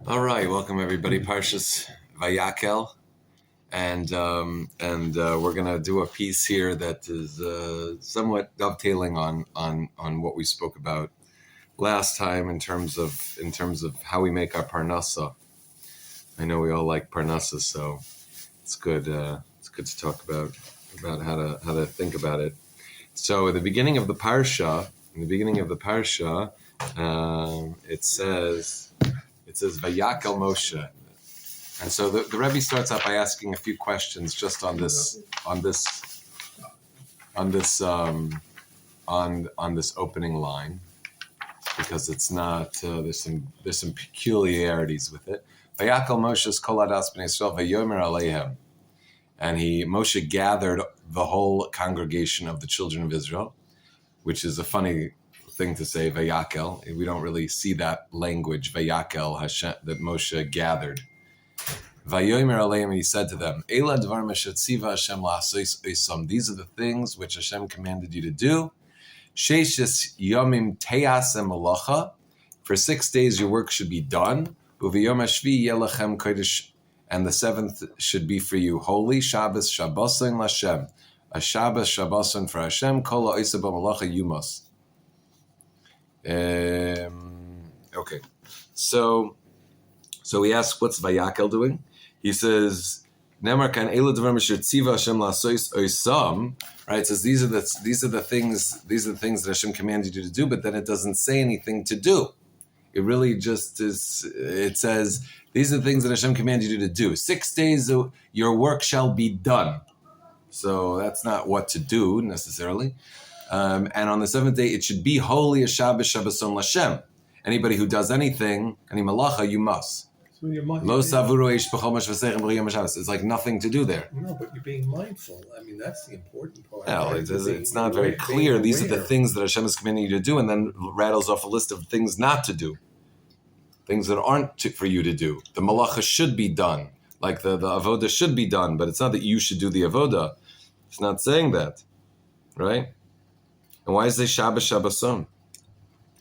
All right, welcome everybody. Parshas Vayakel, and we're gonna do a piece here that is somewhat dovetailing on what we spoke about last time in terms of how we make our parnasa. I know we all like parnasa, so it's good. It's good to talk about how to think about it. So at the beginning of the parsha, it says Vayakel Moshe. And so the Rebbe starts out by asking a few questions just on this opening line, because it's not there's some peculiarities with it. Vayakel Moshe's kol hadas bnei Yisrael vayomer aleihem, and Moshe gathered the whole congregation of the children of Israel, which is a funny thing to say, Vayakel. We don't really see that language, Vayakel Hashem, that Moshe gathered. Vayomer aleim, he said to them, Eila dvar meshatziva Hashem la'asos oisam. These are the things which Hashem commanded you to do. Sheishes yomim teyasem malacha. For 6 days your work should be done. Uviyom hashvi yelachem kodesh. And the seventh should be for you holy. Shabbos shabbosin l'Hashem. A Shabbos shabbosin for Hashem. Kol ha'osa b'malacha yumos. Okay. So he asks, what's Vayakel doing? He says, "Nemar kan elu devar misher tziva Hashem la'asos oisam." Right? It says these are the things that Hashem commanded you to do, but then it doesn't say anything to do. It really just is. It says these are the things that Hashem commanded you to do. 6 days your work shall be done. So that's not what to do necessarily. And on the seventh day it should be holy, a Shabbos shabboson l'Hashem. Anybody who does anything, any malacha, you must. It's like nothing to do there. No, but you're being mindful. I mean, that's the important part. No, right? It's not very clear. These are the things that Hashem is commanding you to do, and then rattles off a list of things not to do. Things that aren't for you to do. The malacha should be done. Like the avoda should be done, but it's not that you should do the avoda. It's not saying that. Right? And why is it Shabbos Shabboson?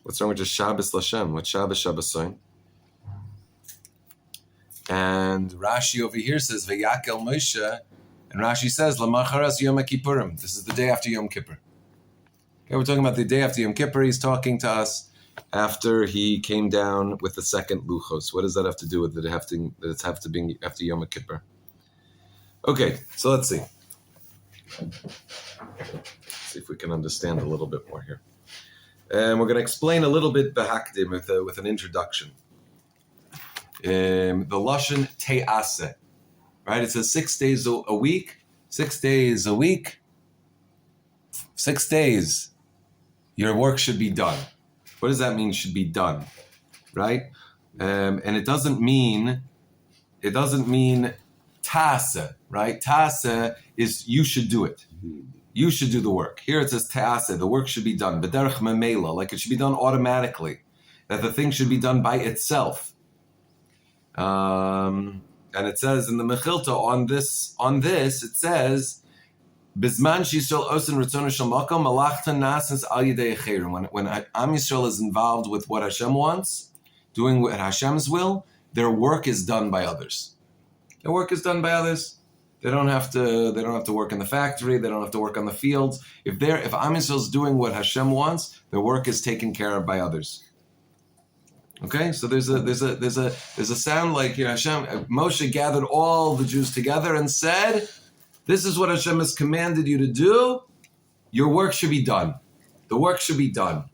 What's wrong with just Shabbos L'Hashem? What's Shabbos Shabboson? And Rashi over here says Vayakel Moshe, and Rashi says Lamacharas Yom Kippurim. This is the day after Yom Kippur. Okay, we're talking about the day after Yom Kippur. He's talking to us after he came down with the second luchos. What does that have to do with it? That it's have to be after Yom Kippur. Okay, so let's see. See if we can understand a little bit more here. And we're going to explain a little bit Behakdim with an introduction. The Lashon Te'aseh, right? It says 6 days a week. 6 days a week. 6 days. Your work should be done. What does that mean? Should be done, right? And it doesn't mean Ta'aseh, right? Ta'aseh is you should do it. You should do the work. Here it says Ta'aseh, the work should be done. B'derech memela, like it should be done automatically. That the thing should be done by itself. And it says in the Mechilta on this it says Bizman Yisrael osin ritzonu shel makom malachta nasas al yedei acherim. When Am Yisrael is involved with what Hashem wants, doing what Hashem's will, their work is done by others. Their work is done by others. They don't have to work in the factory. They don't have to work on the fields. If Am Yisrael is doing what Hashem wants, their work is taken care of by others. Okay, so there's a sound like Hashem. Moshe gathered all the Jews together and said, "This is what Hashem has commanded you to do. Your work should be done. The work should be done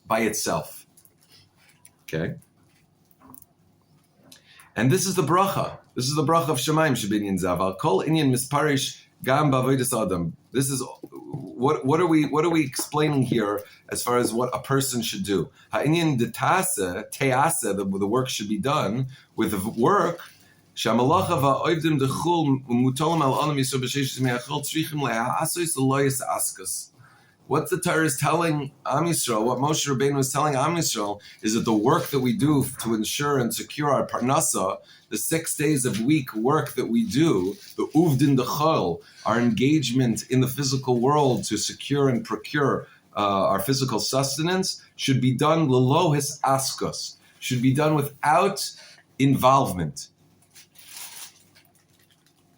by itself." Okay, and this is the bracha. This is the bracha of Shemaim Shebinyan Zaval Kol Inyan Misparish Gam Bavodas Adam. This is what are we explaining here as far as what a person should do? Ha'inyan te'aseh, the work should be done with the work. Shamalacha va'oivdim dechul mutolim al anam yisrael b'sheish me'achol tzrichim le'ha'asos l'loyes askas. What the Torah is telling Am Yisrael, what Moshe Rabbeinu is telling Am Yisrael, is that the work that we do to ensure and secure our parnasa, the 6 days of week work that we do, the uvdin dechol, our engagement in the physical world to secure and procure our physical sustenance, should be done l'lo his askos, should be done without involvement.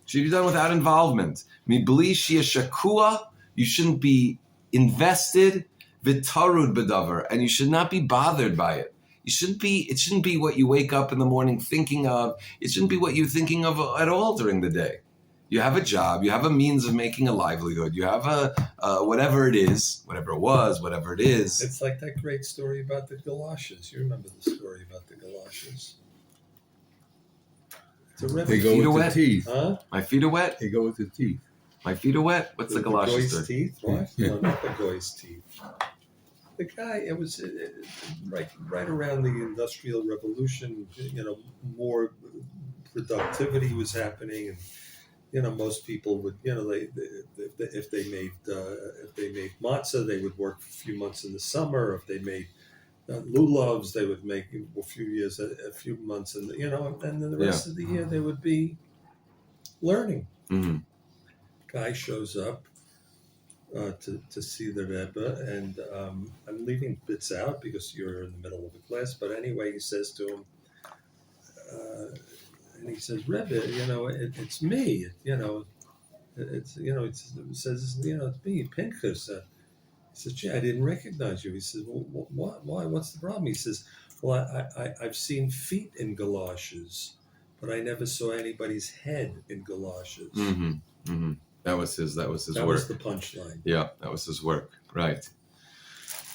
Should be done without involvement. Mibli shia shakua, you shouldn't be invested, vitarud bedavar, and you should not be bothered by it. It shouldn't be what you wake up in the morning thinking of. It shouldn't be what you're thinking of at all during the day. You have a job, you have a means of making a livelihood, you have a whatever it is, whatever it was, whatever it is. It's like that great story about the galoshes. You remember the story about the galoshes? It's a Rebbe. They go Feet are with wet. the teeth. Huh? My feet are wet. They go with the teeth. My feet are wet. What's the galoshes goy's story? teeth? What? Yeah. No, not the goy's teeth. The guy, it was right around the Industrial Revolution. More productivity was happening, and most people would, they if they made matzah, they would work for a few months in the summer. If they made lulavs, they would make a few months in and then the rest of the year they would be learning. Mm-hmm. Guy shows up to see the Rebbe, and I'm leaving bits out because you're in the middle of the class. But anyway, he says to him, and he says, Rebbe, it's me. It says, it's me, Pinchas. He says, gee, I didn't recognize you. He says, well, why? What's the problem? He says, well, I've seen feet in galoshes, but I never saw anybody's head in galoshes. Mm-hmm. Mm-hmm. That was his That work. was the punchline. Yeah, that was his work. Right.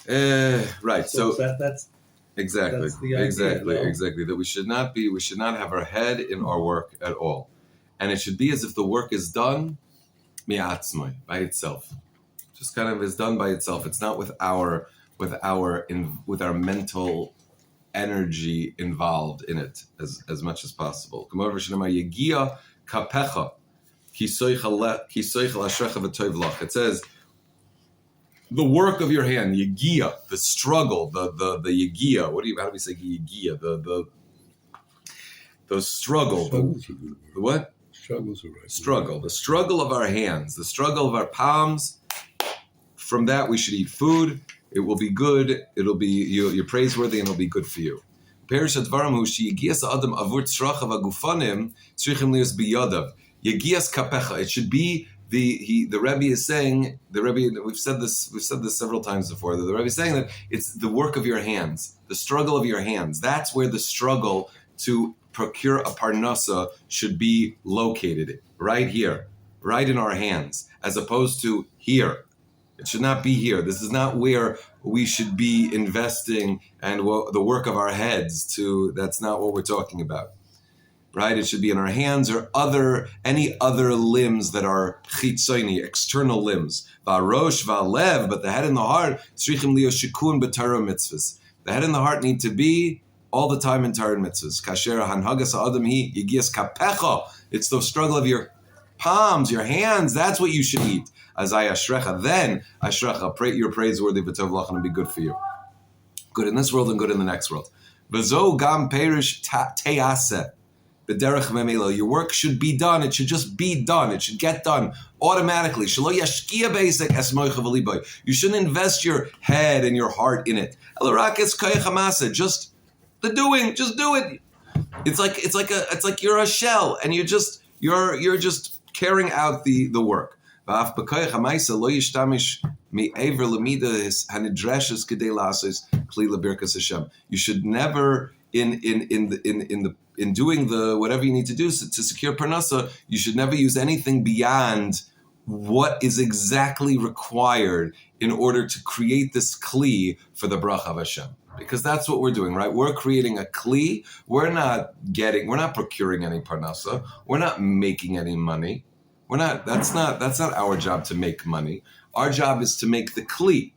Right. So that's exactly, that's the idea, exactly. That we should not have our head in our work at all, and it should be as if the work is done, mi'atzmai, by itself, just kind of is done by itself. It's not with our mental energy involved in it as much as possible. Yegia kapecha. It says the work of your hand, yegia, the struggle, the yegia. How do we say yegia? The struggle. The what? Struggles are right. Struggle. The struggle of our hands, the struggle of our palms. From that we should eat food. It will be good. It'll be you're praiseworthy, and it'll be good for you. Parshas Dvarim hu sheyigias adam avur tzrachav agufanim tzrichim lios biyadav. Yegias kapecha. It should be the Rebbe is saying, the Rebbe, we've said this several times before, the Rebbe is saying that it's the work of your hands, the struggle of your hands. That's where the struggle to procure a parnasa should be located, right here, right in our hands, as opposed to here. It should not be here. This is not where we should be investing and the work of our heads that's not what we're talking about. Right? It should be in our hands or any other limbs that are chitzoni, external limbs. Va'rosh va'lev, but the head and the heart, tzrichim lio shikun b'Torah mitzvahs. The head and the heart need to be all the time in Torah mitzvahs. Kasher hanhagas ha'adam hi yigias kapecha. It's the struggle of your palms, your hands. That's what you should eat. Azai ashrecha. Then ashrecha, you're praiseworthy v'tov lachan, and be good for you. Good in this world and good in the next world. V'zo gam perish te'aseh. Your work should be done. It should just be done. It should get done automatically. You shouldn't invest your head and your heart in it. Just the doing. Just do it. It's like you're a shell, and you're just carrying out the work. You should never in doing the whatever you need to do to secure parnasa, you should never use anything beyond what is exactly required in order to create this kli for the bracha of Hashem. Because that's what we're doing, right? We're creating a kli. We're not procuring any parnasa. We're not making any money. That's not our job to make money. Our job is to make the kli.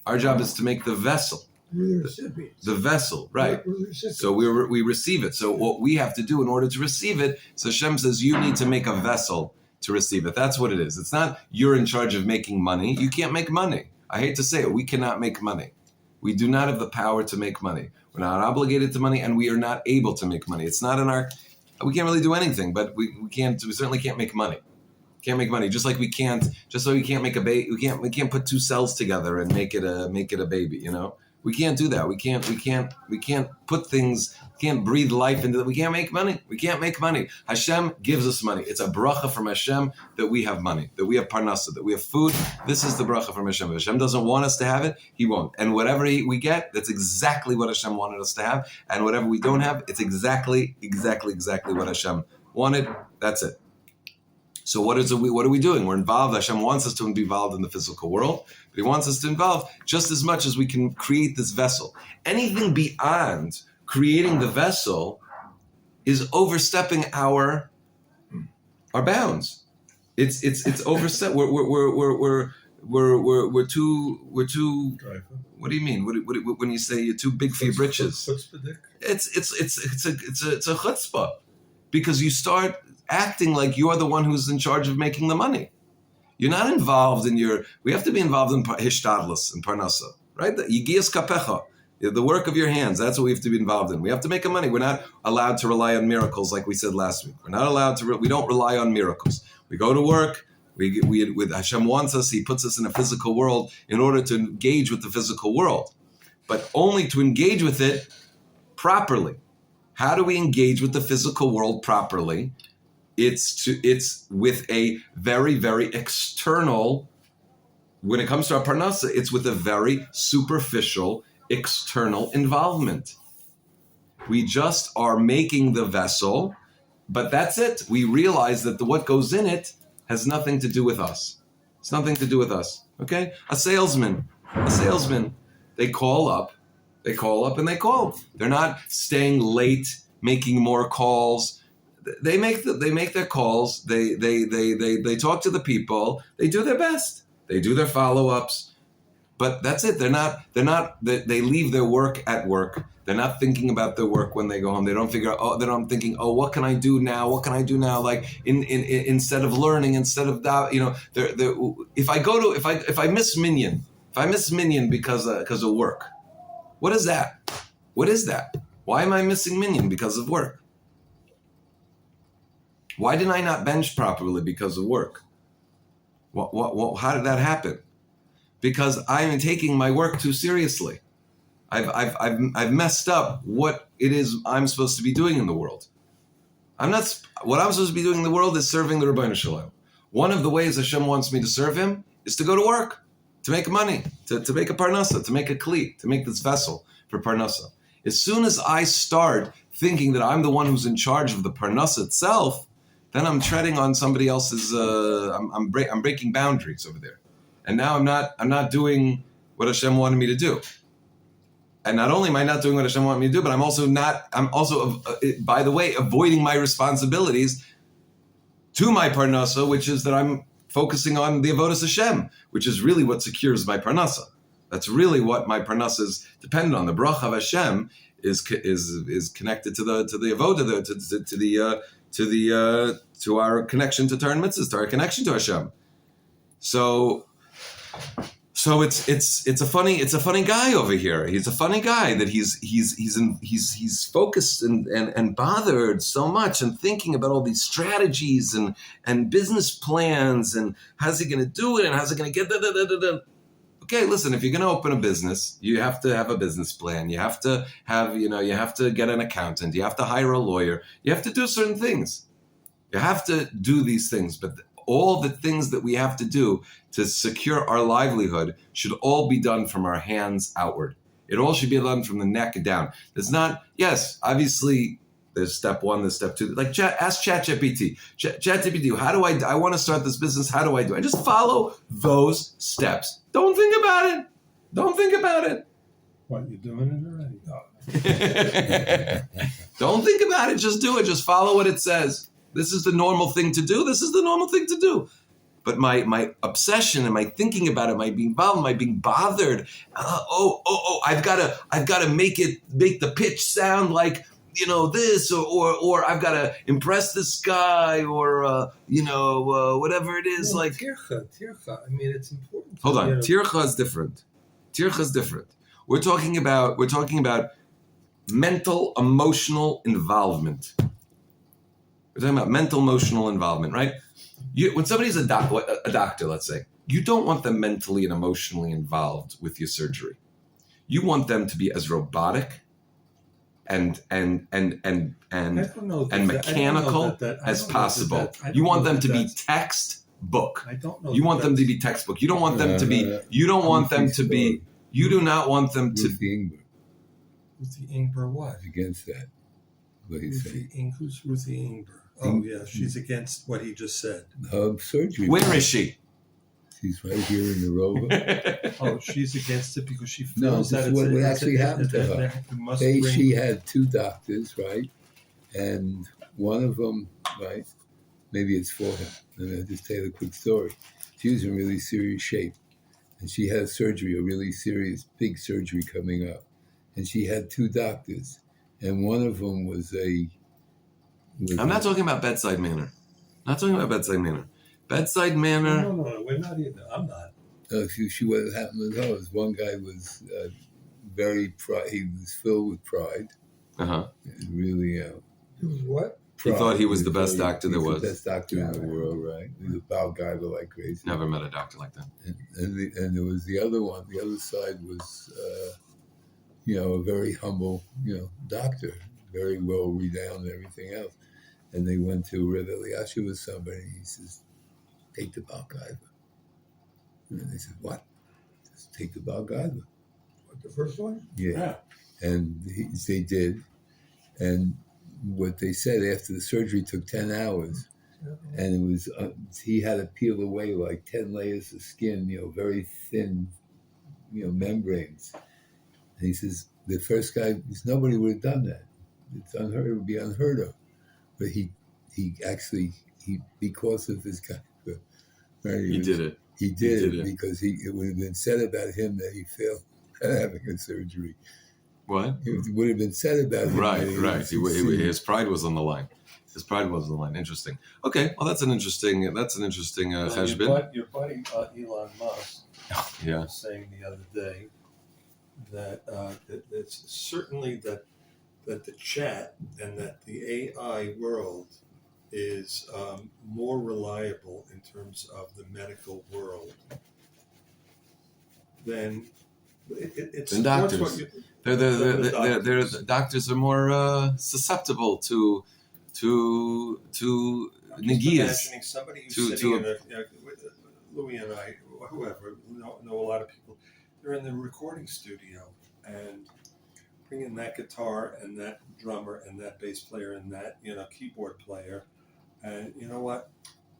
Our job is to make the vessel. The vessel, right? So we receive it. So what we have to do in order to receive it, so Hashem says you need to make a vessel to receive it. That's what it is. It's not you're in charge of making money. You can't make money. I hate to say it. We cannot make money. We do not have the power to make money. We're not obligated to money, and we are not able to make money. It's not in our. We can't really do anything, but we can't. We certainly can't make money. Can't make money. Just like we can't. Just like we can't make a baby. We can't put two cells together and make it a baby. We can't do that. We can't put things, can't breathe life into that. We can't make money. We can't make money. Hashem gives us money. It's a bracha from Hashem that we have money, that we have parnasa, that we have food. This is the bracha from Hashem. If Hashem doesn't want us to have it, He won't. And whatever we get, that's exactly what Hashem wanted us to have. And whatever we don't have, it's exactly what Hashem wanted. That's it. So what are we doing? We're involved. Hashem wants us to be involved in the physical world, but He wants us to involve just as much as we can create this vessel. Anything beyond creating the vessel is overstepping our bounds. It's overstep. We're too. What do you mean? What, when you say you're too big for your britches? It's a chutzpah, because you start acting like you're the one who's in charge of making the money. You're not involved in we have to be involved in Hishtadlus and Parnasa, right? Yigias kapecha, the work of your hands, that's what we have to be involved in. We have to make a money. We're not allowed to rely on miracles like we said last week. We're not allowed to, we don't rely on miracles. We go to work, with Hashem wants us, He puts us in a physical world in order to engage with the physical world, but only to engage with it properly. How do we engage with the physical world properly? It's with a very, very external, when it comes to our parnasa, it's with a very superficial, external involvement. We just are making the vessel, but that's it. We realize that what goes in it has nothing to do with us. It's nothing to do with us, okay? A salesman, they call up and they call. They're not staying late, making more calls. They make their calls. They talk to the people. They do their best. They do their follow-ups, but that's it. They leave their work at work. They're not thinking about their work when they go home. They don't figure out. They're not thinking, what can I do now? What can I do now? Like instead of learning, instead of that, if I miss minyan, because of work, what is that? What is that? Why am I missing minyan because of work? Why did I not bench properly because of work? How did that happen? Because I am taking my work too seriously. I've messed up what it is I'm supposed to be doing in the world. What I'm supposed to be doing in the world is serving the Rebbeinu Shalom. One of the ways Hashem wants me to serve Him is to go to work, to make money, to make a parnasa, to make a kli, to make this vessel for parnasa. As soon as I start thinking that I'm the one who's in charge of the parnasa itself, then I'm treading on somebody else's. I'm breaking boundaries over there, and now I'm not doing what Hashem wanted me to do. And not only am I not doing what Hashem wanted me to do, but I'm also, by the way, avoiding my responsibilities to my parnasa, which is that I'm focusing on the avodas Hashem, which is really what secures my parnasa. That's really what my parnasa is dependent on. The bracha of Hashem is connected to the avoda, to our connection to Torah and mitzvahs, to our connection to Hashem. So it's a funny guy over here. He's a funny guy that he's focused and bothered so much and thinking about all these strategies and business plans and how's he going to do it and how's he going to get that. Okay, listen, if you're going to open a business, you have to have a business plan. You have to have, you have to get an accountant. You have to hire a lawyer. You have to do certain things. You have to do these things. But all the things that we have to do to secure our livelihood should all be done from our hands outward. It all should be done from the neck down. There's not, yes, obviously, there's step one, there's step two. Like ask ChatGPT. ChatGPT, how do I want to start this business? How do I do it? Just follow those steps. Don't think about it. What, you're doing it already? No. Don't think about it. Just do it. Just follow what it says. This is the normal thing to do. But my obsession and my thinking about it, my being involved, my being bothered. I've got to make the pitch sound like, this, or I've got to impress this guy, or whatever it is. Well, like tircha. I mean, it's important. Hold on, tircha is different. We're talking about mental, emotional involvement. We're talking about mental, emotional involvement, right? When somebody's a doctor, let's say, you don't want them mentally and emotionally involved with your surgery. You want them to be as robotic and mechanical as possible. You want them to be textbook. I don't know. You want them to be textbook. You don't want them to be. You don't want them to be. You do not want them to. Ruthie Ingber what? Against that. What he's saying. Who's Ruthie Ingber? Oh yeah, she's against what he just said. Surgery. Where is she? She's right here in the rover. Oh, she's against it because she feels No, this that is what actually happened to her. She had two doctors, right? And one of them, right? Maybe it's for him. And I'll just tell you a quick story. She was in really serious shape. And she had surgery, a really serious, big surgery coming up. And she had two doctors. And one of them was I'm not talking about bedside manner. Bedside manner. No, we're not either. I'm not. She what happened with her was one guy was very pride. He was filled with pride. Really. He was what? Pride. He thought he was the best doctor there was. The best doctor in the world, right? He was a bowel guyver like crazy. Never met a doctor like that. And there was the other one. The other side was, a very humble, doctor, very well renowned and everything else. And they went to Rebbe Eliashiv with somebody. He says, "Take the bowel guyver." And they said, "What?" Just take the bowel guyver. What, the first one? Yeah. And they did. And what they said after the surgery took 10 hours, and it was he had to peel away like 10 layers of skin, very thin, membranes. And he says the first guy, nobody would have done that. It's unheard. It would be unheard of. But he actually because of his guy, right, He did it. He did it because it would have been said about him that he failed at having a surgery. What? It would have been said about him. Right. His pride was on the line. Interesting. Okay, well that's an interesting cheshbon. Your buddy Elon Musk was saying the other day that it's certainly that the chat and that the AI world is more reliable in terms of the medical world than it's doctors. The doctors are more susceptible to negias. Imagining somebody who's sitting in Louis and I, whoever, know a lot of people. They're in the recording studio and bring in that guitar and that drummer and that bass player and that keyboard player, and you know what?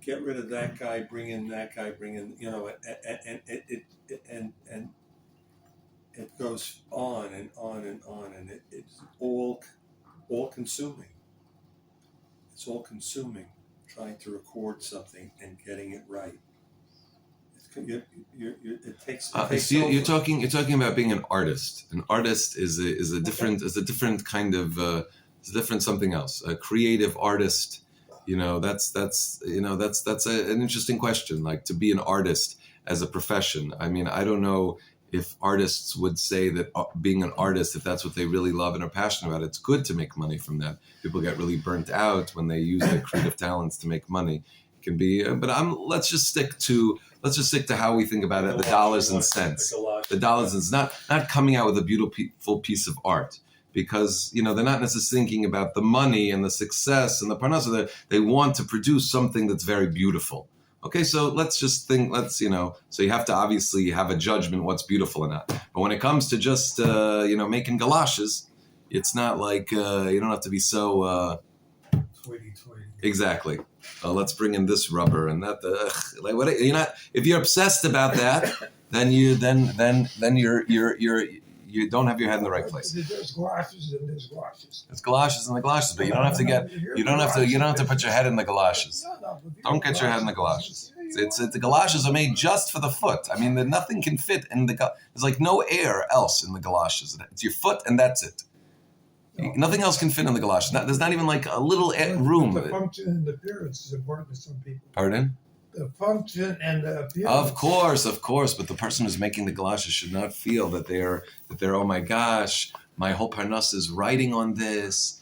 Get rid of that guy. Bring in that guy. Bring in and it goes on and on and on, and it's all consuming. It's all consuming, trying to record something and getting it right. It takes. You're talking about being an artist. An artist is a different kind of it's a different something else. A creative artist, that's an interesting question. Like to be an artist as a profession. I mean, I don't know if artists would say that being an artist, if that's what they really love and are passionate about, it's good to make money from that. People get really burnt out when they use their creative talents to make money. It can be, but let's just stick to how we think about it: the dollars and cents. The dollars and cents, not coming out with a beautiful piece of art, because they're not necessarily thinking about the money and the success and the parnasa. They want to produce something that's very beautiful. Okay, so let's just think, so you have to obviously have a judgment what's beautiful or not. But when it comes to just, making galoshes, it's not like, you don't have to be so... Tweety. Exactly. Let's bring in this rubber and that. If you're obsessed about that, then you don't have your head in the right place. There's galoshes and there's galoshes. It's galoshes and the galoshes, but you don't have to put your head in the galoshes. Don't get your head in the galoshes. The galoshes are made just for the foot. I mean, nothing can fit in there's like no air else in the galoshes. It's your foot and that's it. Nothing else can fit in the galoshes. There's not even like a little room. The function and the appearance is important to some people. Pardon? The function and the appearance. Of course, but the person who's making the galoshes should not feel that they're oh my gosh, my whole parnas is riding on this.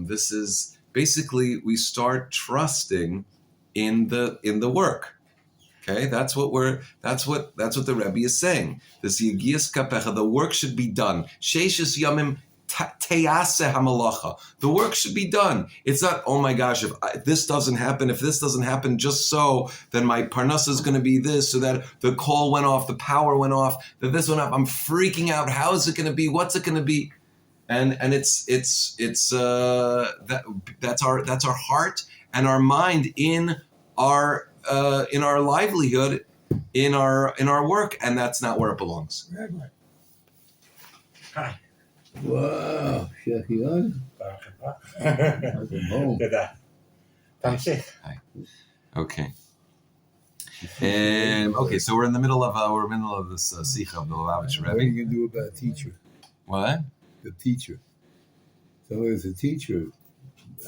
This is basically we start trusting in the work. Okay, that's what the Rebbe is saying. This Yigiyas Kapecha, the work should be done. Sheishis Yamim Teyase Hamalacha. The work should be done. It's not, oh my gosh, if this doesn't happen, just so, then my parnasa is going to be this, so that the call went off, the power went off, that this went off. I'm freaking out. How is it going to be? What's it going to be? And it's that's our heart and our mind in our livelihood, in our work, and that's not where it belongs. Hi. Wow, Shechion. Welcome home. Okay. Okay, so we're in the middle of this sicha of the Lubavitcher What are you Rebbe. going to do about a teacher? What? The teacher. So as a teacher,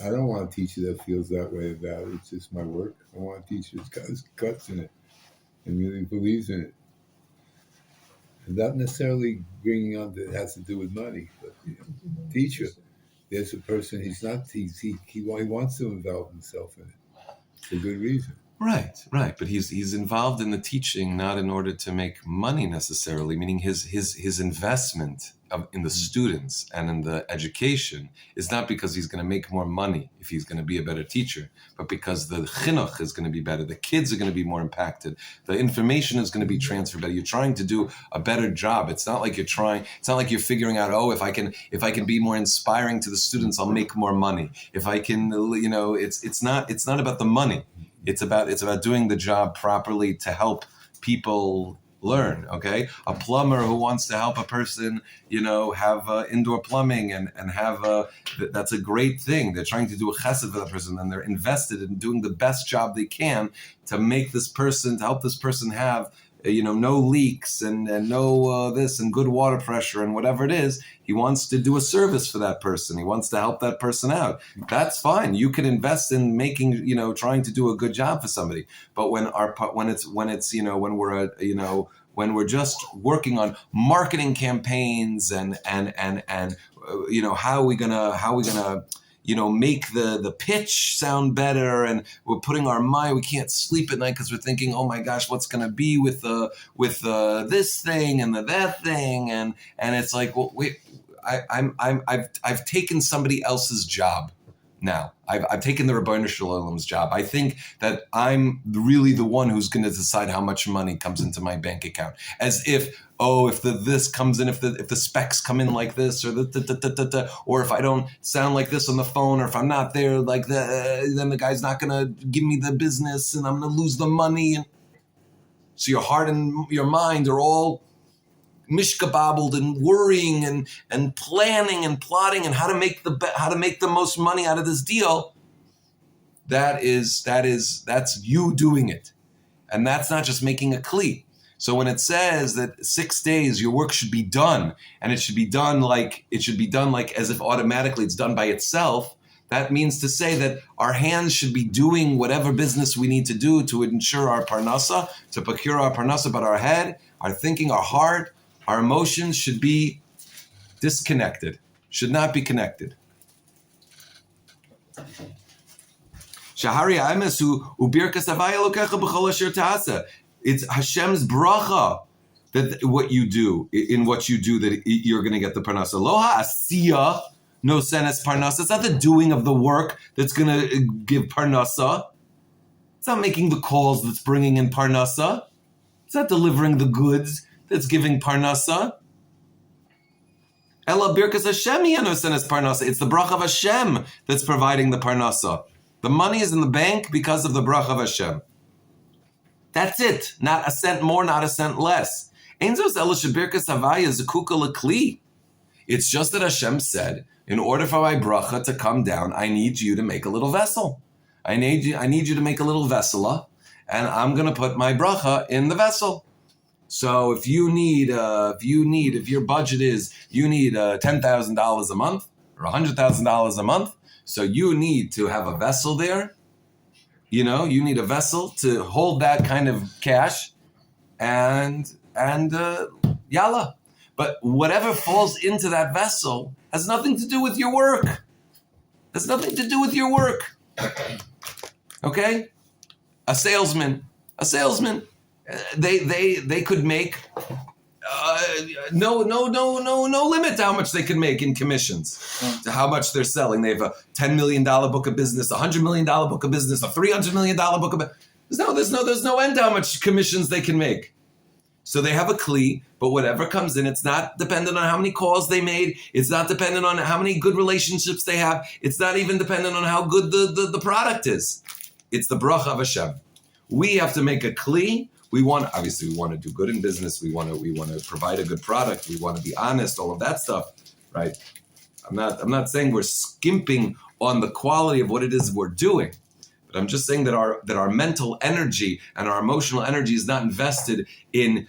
I don't want a teacher that feels that way about it. It's just my work. I want a teacher that's got his guts in it and really believes in it. And not necessarily bringing on that has to do with money, but teacher, there's a person he wants to involve himself in it for good reason. Right. But he's involved in the teaching not in order to make money necessarily, meaning his investment in the students and in the education is not because he's going to make more money if he's going to be a better teacher, but because the chinuch is going to be better, the kids are going to be more impacted, the information is going to be transferred better. You're trying to do a better job. It's not like you're figuring out, if I can be more inspiring to the students, I'll make more money. If I can, it's not about the money. It's about doing the job properly to help people learn. Okay, a plumber who wants to help a person, have indoor plumbing and have that's a great thing. They're trying to do a chesed for that person, and they're invested in doing the best job they can to help this person have no leaks and no this and good water pressure and whatever it is. He wants to do a service for that person. He wants to help that person out. That's fine. You can invest in making, trying to do a good job for somebody. But when we're just working on marketing campaigns and how are we gonna make the pitch sound better, and we're putting our mind, we can't sleep at night because we're thinking, oh my gosh, what's going to be with this thing and that thing, and it's like, well, wait, I've taken somebody else's job now. I've taken the Rebbeinu Shalom's job. I think that I'm really the one who's going to decide how much money comes into my bank account. As if, if this comes in, if the specs come in like this, or or if I don't sound like this on the phone, or if I'm not there like that, then the guy's not going to give me the business, and I'm going to lose the money. And so your heart and your mind are all mishkababbled and worrying and planning and plotting and how to make the most money out of this deal. That's you doing it, and that's not just making a kli. So when it says that 6 days your work should be done, and it should be done like as if automatically it's done by itself, that means to say that our hands should be doing whatever business we need to do to ensure our parnasa, to procure our parnasa, but our head, our thinking, our heart, our emotions should be disconnected, should not be connected. It's Hashem's bracha that what you do, that you're going to get the parnasa. Lo ha'asiyah no senes parnasa. It's not the doing of the work that's going to give parnasa. It's not making the calls that's bringing in parnasa. It's not delivering the goods that's giving parnasa. Ela birkas Hashem no senes parnasa. It's the bracha of Hashem that's providing the parnasa. The money is in the bank because of the bracha of Hashem. That's it. Not a cent more, not a cent less. It's just that Hashem said, in order for my bracha to come down, I need you to make a little vessel. I need you to make a little vessel, and I'm going to put my bracha in the vessel. So if your budget is, you need $10,000 a month or $100,000 a month, so you need to have a vessel there. You need a vessel to hold that kind of cash, and yalla. But whatever falls into that vessel has nothing to do with your work. Okay? A salesman A salesman, they could make no limit to how much they can make in commissions, to how much they're selling. They have a $10 million book of business, a $100 million book of business, a $300 million book of business. There's no end to how much commissions they can make. So they have a kli, but whatever comes in, it's not dependent on how many calls they made. It's not dependent on how many good relationships they have. It's not even dependent on how good the product is. It's the bracha of Hashem. We have to make a kli. We want to do good in business. We want to provide a good product. We want to be honest, all of that stuff, right? I'm not saying we're skimping on the quality of what it is we're doing. But I'm just saying that our mental energy and our emotional energy is not invested in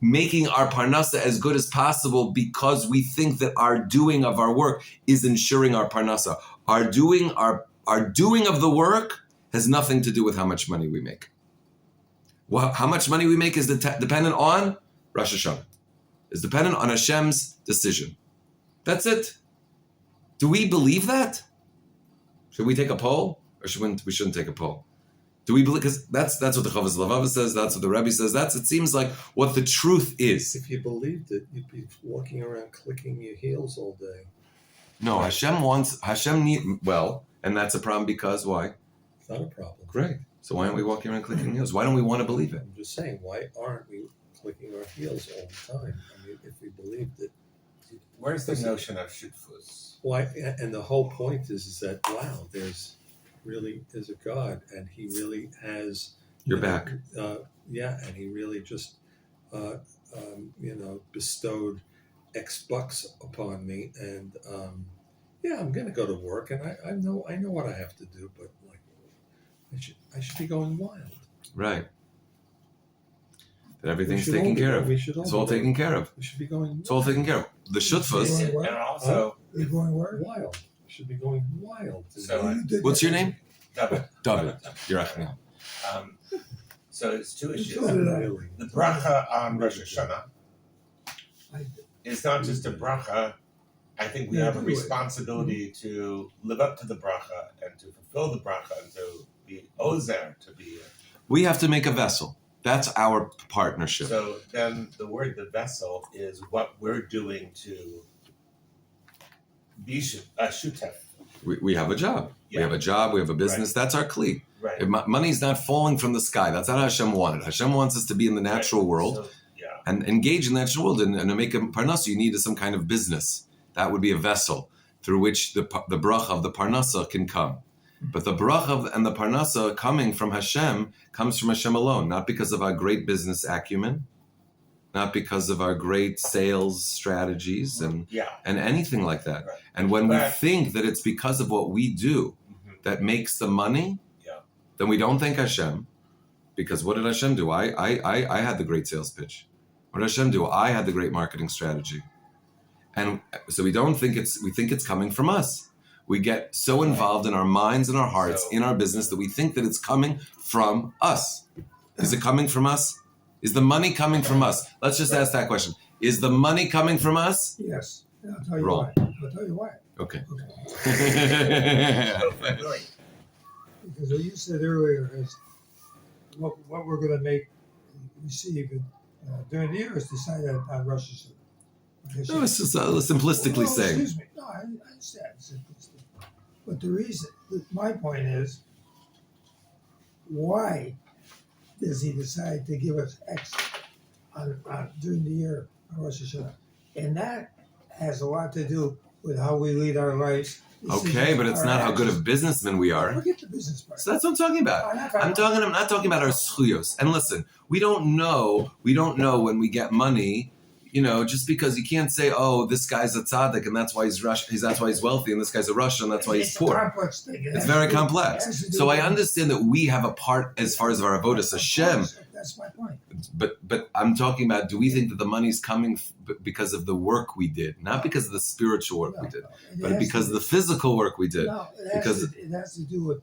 making our parnasa as good as possible because we think that our doing of our work is ensuring our parnasa. Our doing of the work has nothing to do with how much money we make. Well, how much money we make is dependent on Rosh Hashanah. It's dependent on Hashem's decision. That's it. Do we believe that? Should we take a poll? Or we shouldn't take a poll? Do we believe? Because that's what the Chavos Levava says. That's what the Rebbe says. It seems like what the truth is. If you believed it, you'd be walking around clicking your heels all day. No, Hashem need, and that's a problem because why? It's not a problem. Great. So why aren't we walking around clicking heels? Why don't we want to believe it? I'm just saying, why aren't we clicking our heels all the time? I mean, if we believed it. Where's the notion of Hishtadlus? Why? And the whole point is that, wow, there's really is a God, and He really has your back. And He really just bestowed X bucks upon me, and I'm going to go to work, and I know what I have to do, but like I should be going wild. Right. That everything's taken care of. It's all taken care of. We should be going. It's all taken care of. The shutfas. And also, You're going where? Wild. We should be going wild. So, What's your name? David. David. You're right. So it's two issues. Really. The bracha on Rosh Hashanah is not just a bracha. I think we have a responsibility to live up to the bracha and to fulfill the bracha and to be ozer, to be. We have to make a vessel. That's our partnership. So then the vessel is what we're doing to be shutef. We have a job. Yeah. We have a job. We have a business. Right. That's our kli. Right. Money's not falling from the sky. That's not how Hashem wanted. Hashem wants us to be in the natural world So, and engage in the natural world. And to make a parnasa, you need some kind of business. That would be a vessel through which the bracha of the parnasa can come. But the bracha and the parnasa coming from Hashem comes from Hashem alone, not because of our great business acumen, not because of our great sales strategies and anything like that. Right. And when we think that it's because of what we do that makes the money, then we don't thank Hashem, because what did Hashem do? I had the great sales pitch. What did Hashem do? I had the great marketing strategy. And so we think it's coming from us. We get so involved in our minds and our hearts, in our business, that we think that it's coming from us. Is it coming from us? Is the money coming from us? Let's just ask that question. Is the money coming from us? Yes. And I'll tell you Wrong. why. I'll tell you why. Okay. Really? Because what you said earlier is what we're going to receive during the year is decided on Rosh Hashanah. No, it's just simplistically saying. Excuse me. No, I understand. Simplistic. But the reason, my point is, why does He decide to give us X during the year on Rosh Hashanah? And that has a lot to do with how we lead our lives. Okay, but it's not how good of businessmen we are. Forget the business part. So that's what I'm talking about. I'm not talking about our schuyos. And listen, we don't know when we get money, just because you can't say, oh, this guy's a tzaddik and that's why that's why he's wealthy, and this guy's a Russian and that's why he's poor. It's a complex thing. It's very complex. So I understand that we have a part as far as our avodas Hashem. That's my point. But I'm talking about, do we think that the money's coming because of the work we did, not because of the spiritual work we did, but because of the physical work we did? No, it has to do with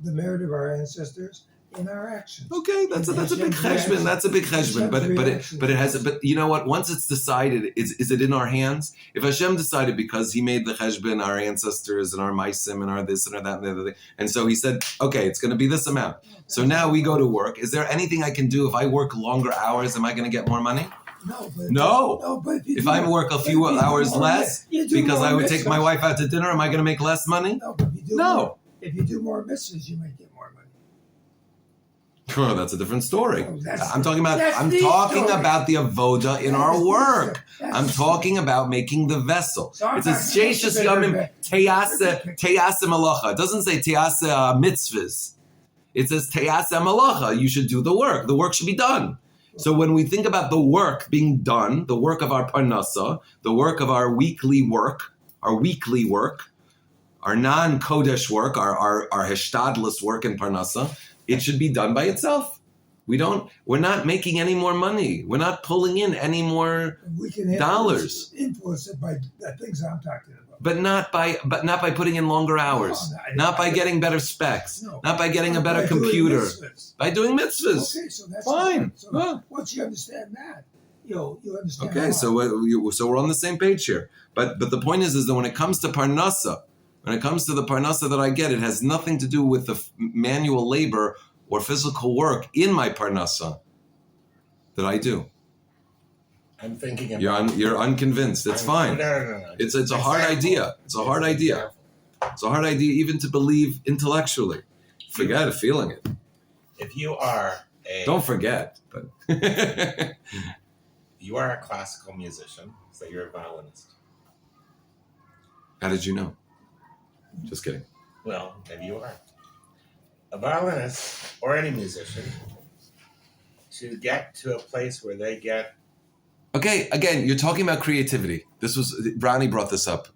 the merit of our ancestors in our actions. Okay, that's a big cheshbon. That's a big cheshbon. But it has. But you know what? Once it's decided, is it in our hands? If Hashem decided because He made the cheshbon, our ancestors and our maisim and our this and our that and the other thing, and so He said, okay, it's going to be this amount. So now we go to work. Is there anything I can do if I work longer hours? Am I going to get more money? No. But if I work a few hours less because I would take my wife out to dinner, am I going to make less money? No. But if you do more, if you do more mitzvahs, you might get more money. Oh, that's a different story. No, I'm talking about the avoda in our work. I'm talking about making the vessel. It says sheishas yamim teyase malacha. It doesn't say teyase mitzvahs. It says teyase malacha. You should do the work. The work should be done. So when we think about the work being done, the work of our parnasa, the work of our weekly work, our non-kodesh work, our Hishtadlus work in parnasa, it should be done by itself. We're not making any more money. We're not pulling in any more dollars. Influence it by the things I'm talking about. But not by putting in longer hours. Not by getting better specs. Not by getting a better computer. By doing mitzvahs. Okay, so that's fine. Once you understand that, you understand. Okay, so we're on the same page here. But the point is that when it comes to parnasa, when it comes to the parnasa that I get, it has nothing to do with the manual labor or physical work in my parnasa that I do. I'm thinking about... You're unconvinced. It's fine. No. It's a hard idea. It's a hard idea. It's a hard idea even to believe intellectually. Forget feeling it. If you are Don't forget, but... You are a classical musician, so you're a violinist. How did you know? Just kidding. Well, maybe you are. A violinist, or any musician, to get to a place where they get... Okay, again, you're talking about creativity. Ronnie brought this up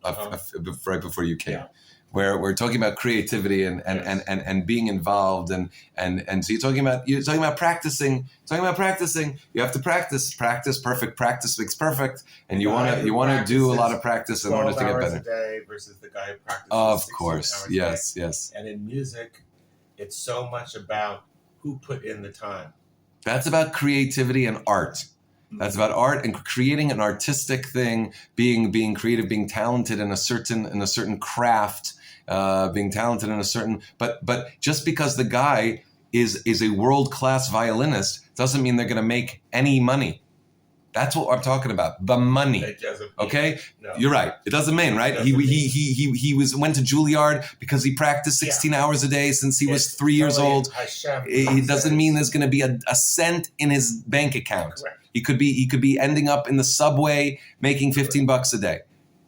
right before you came. Yeah. Where we're talking about creativity and being involved and so you're talking about practicing. You have to practice. Perfect practice makes perfect, and you want to do a lot of practice in order to get better. 12 hours a day versus the guy who practices. Of course, hours a yes, day. yes. And in music, it's so much about who put in the time. That's about creativity and art. That's about art and creating an artistic thing, being creative, being talented in a certain craft. Being talented in a certain, but just because the guy is a world-class violinist doesn't mean they're going to make any money. That's what I'm talking about. The money. It doesn't mean, okay? No. You're right. It doesn't mean, right? He went to Juilliard because he practiced 16 hours a day since he was 3 years old. It doesn't mean there's going to be a cent in his bank account. Correct. He could be ending up in the subway making $15 a day.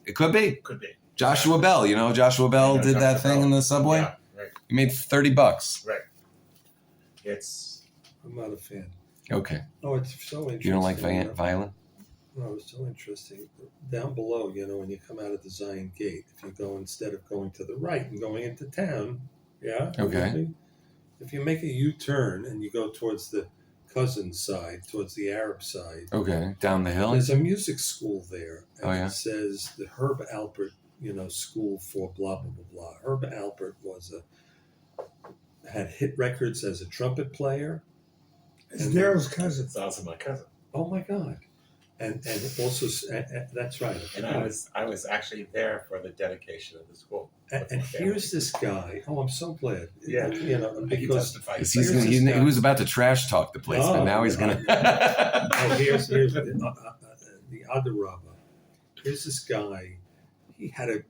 It could be. Could be. Joshua Bell, Joshua Bell did that thing in the subway. Yeah, right. He made $30. Right. I'm not a fan. Okay. Oh, it's so interesting. You don't like violin? No, it's so interesting. Down below, when you come out of the Zion Gate, if you go instead of going to the right and going into town, yeah. Okay. If you make a U-turn and you go towards the cousin side, towards the Arab side. Okay. Down the hill. There's a music school there, and it says the Herb Alpert. School for blah, blah, blah, blah. Herb Alpert had hit records as a trumpet player. It's Daryl's cousin. It's also my cousin. Oh my God. And also, that's right. And I was actually there for the dedication of the school. And here's this guy. Oh, I'm so glad. Yeah. Because he was about to trash talk the place, but now he's going to. Here's the Adarabba. Here's this guy. He had a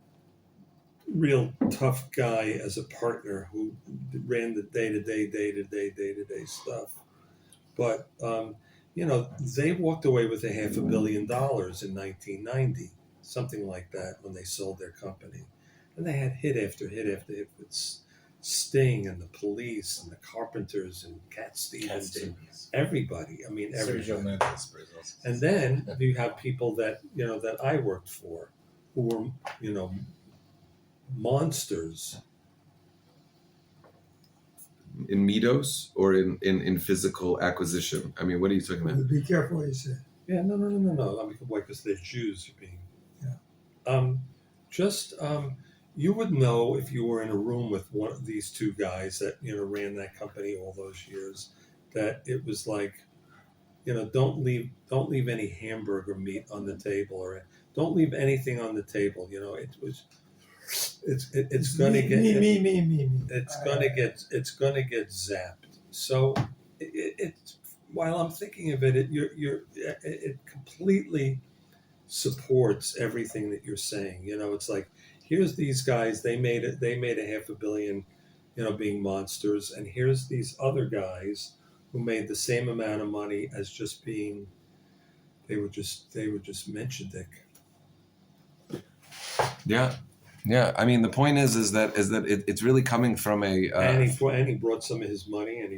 real tough guy as a partner who ran the day-to-day stuff. But, they walked away with $500 million in 1990, something like that, when they sold their company. And they had hit after hit after hit with Sting and the Police and the Carpenters and Cat Stevens and everybody. I mean, everybody. And then you have people that I worked for, who were, monsters. In midos or in physical acquisition? I mean, what are you talking about? Be careful what you say. Yeah, no. I mean, why? Because they're Jews. You would know if you were in a room with one of these two guys that ran that company all those years, that it was like, don't leave any hamburger meat on the table, or don't leave anything on the table. It's gonna get me. it's gonna get zapped. So it while I'm thinking of it, it completely supports everything that you're saying. It's like, here's these guys, they made a $500 million, being monsters, and here's these other guys who made the same amount of money as just being, they were just Menschendick. Yeah. I mean, the point is that it's really coming from a. And he brought some of his money, and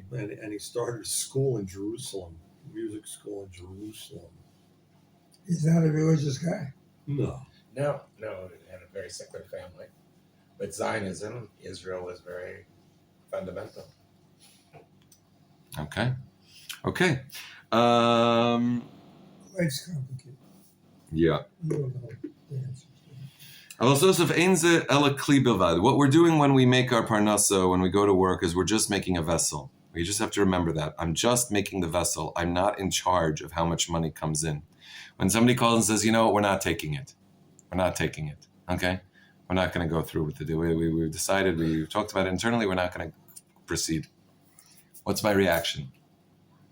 he started a school in Jerusalem, music school in Jerusalem. He's not a religious guy. No. He had a very secular family. But Zionism, Israel was very fundamental. Okay. Life's complicated. Yeah. You don't know the answers. What we're doing when we make our parnasa, when we go to work, is we're just making a vessel. We just have to remember that. I'm just making the vessel. I'm not in charge of how much money comes in. When somebody calls and says, we're not taking it. Okay? We're not going to go through with the deal. We've decided, we've talked about it internally, we're not going to proceed. What's my reaction?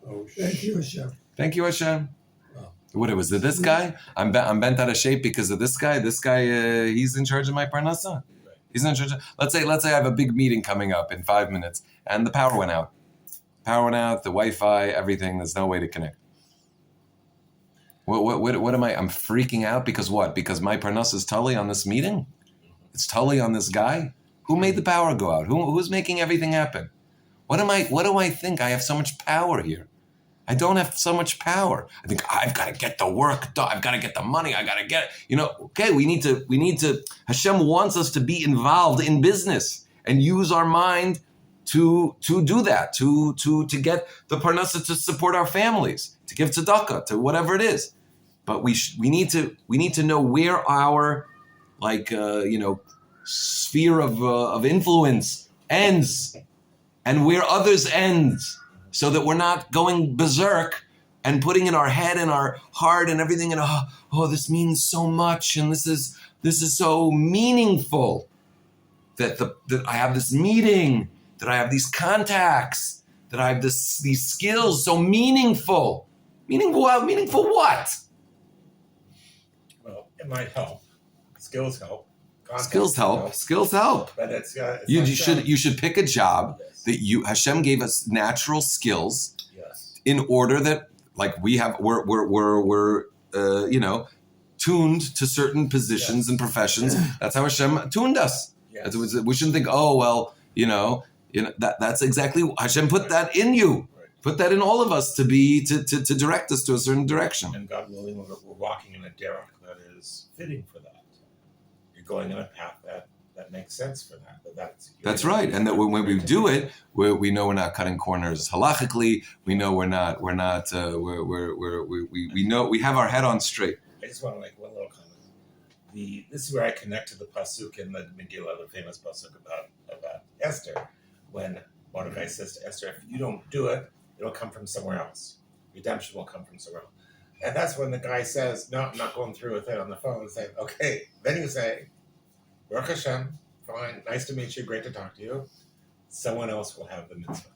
Oh, Thank you, Hashem. Thank you, Hashem. Oh. What was it? This guy? I'm bent out of shape because of this guy. This guy, he's in charge of my parnasa. He's in charge. Let's say I have a big meeting coming up in 5 minutes, and the power went out. The Wi-Fi, everything. There's no way to connect. What am I? I'm freaking out because what? Because my parnasa is totally on this meeting. It's totally on this guy. Who made the power go out? Who's making everything happen? What do I think? I have so much power here. I don't have so much power. I think I've got to get the work done. I've got to get the money. I got to get it. Okay, we need to, Hashem wants us to be involved in business and use our mind to do that, to get the parnasa to support our families, to give tzedakah, to whatever it is. But we need to know where our sphere of influence ends and where others end, so that we're not going berserk and putting in our head and our heart and everything, and this means so much, and this is so meaningful that I have this meeting, that I have these contacts, that I have these skills, so meaningful. Meaningful what? Well, it might help. Skills help. Skills help. But it's you should pick a job that Hashem gave us natural skills in order that we're tuned to certain positions and professions. That's how Hashem tuned us. Yes. We shouldn't think, that's exactly Hashem put that in you. Right. Put that in all of us to direct us to a certain direction. And God willing, we're walking in a derech that is fitting for that. You're going in a path that makes sense for that. That's right. And that when we do it, we know we're not cutting corners halachically. We know we know we have our head on straight. I just want to make one little comment. This is where I connect to the pasuk in the Megillah, the famous pasuk about Esther, when Mordecai says to Esther, if you don't do it, it'll come from somewhere else. Redemption will come from somewhere else. And that's when the guy says, no, I'm not going through with it on the phone, and saying, okay. Then you say, Baruch Hashem, fine, nice to meet you, great to talk to you. Someone else will have the mitzvah.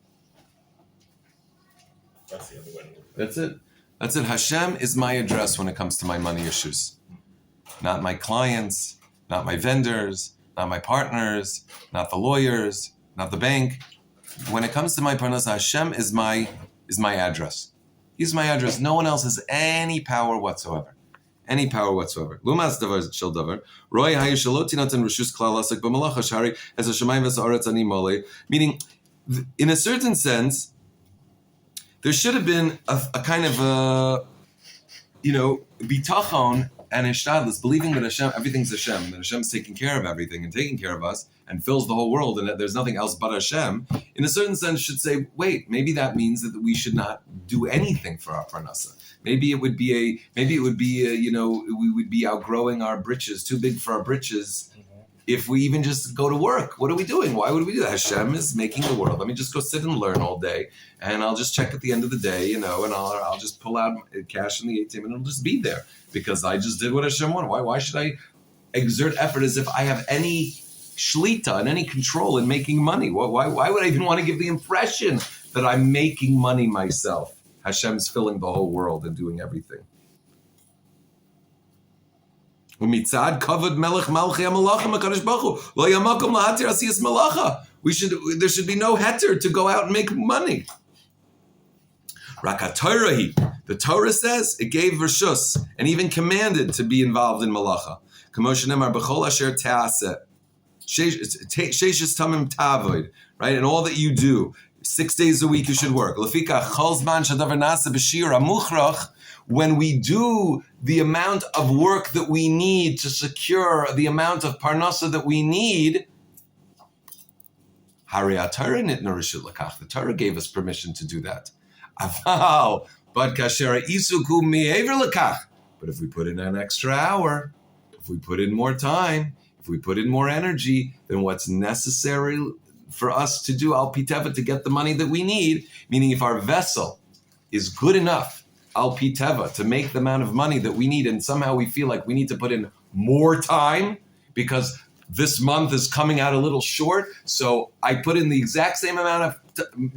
That's the other way. That's it. Hashem is my address when it comes to my money issues. Not my clients, not my vendors, not my partners, not the lawyers, not the bank. When it comes to my parnasa, Hashem is my address. He's my address. No one else has any power whatsoever. Lumas davar shel davar. Roy hayishalot tinatan rishus klal asak b'malacha shari as hashemayim v'sa'aretz ani mole. Meaning, in a certain sense, there should have been a kind of bitachon and Hishtadlus, believing that Hashem, everything's Hashem, that Hashem's taking care of everything and taking care of us and fills the whole world, and that there's nothing else but Hashem. In a certain sense, should say, wait, maybe that means that we should not do anything for our parnasa. Maybe it would be we would be outgrowing our britches, too big for our britches, if we even just go to work, what are we doing? Why would we do that? Hashem is making the world. Let me just go sit and learn all day, and I'll just check at the end of the day, and I'll just pull out cash in the ATM, and it'll just be there because I just did what Hashem wanted. Why should I exert effort as if I have any shlita and any control in making money? Why would I even want to give the impression that I'm making money myself? Hashem's filling the whole world and doing everything. Umitzad kavod melech malchei hamalachim hakadosh baruch hu lo yamakom lahatir asiyas malacha. There should be no heter to go out and make money. Rak haTorah, the Torah says it gave reshus and even commanded to be involved in malacha. K'moshe nemar b'chol asher te'aseh sheishes tamim tavoid, right? And all that you do, 6 days a week you should work. Lefika chol zman shadavar nasa b'shir amuchrach. When we do the amount of work that we need to secure the amount of parnasa that we need, the Torah gave us permission to do that. But if we put in an extra hour, if we put in more time, if we put in more energy, then what's necessary for us to do al piteva to get the money that we need, meaning if our vessel is good enough al piteva to make the amount of money that we need, and somehow we feel like we need to put in more time because this month is coming out a little short, so I put in the exact same amount of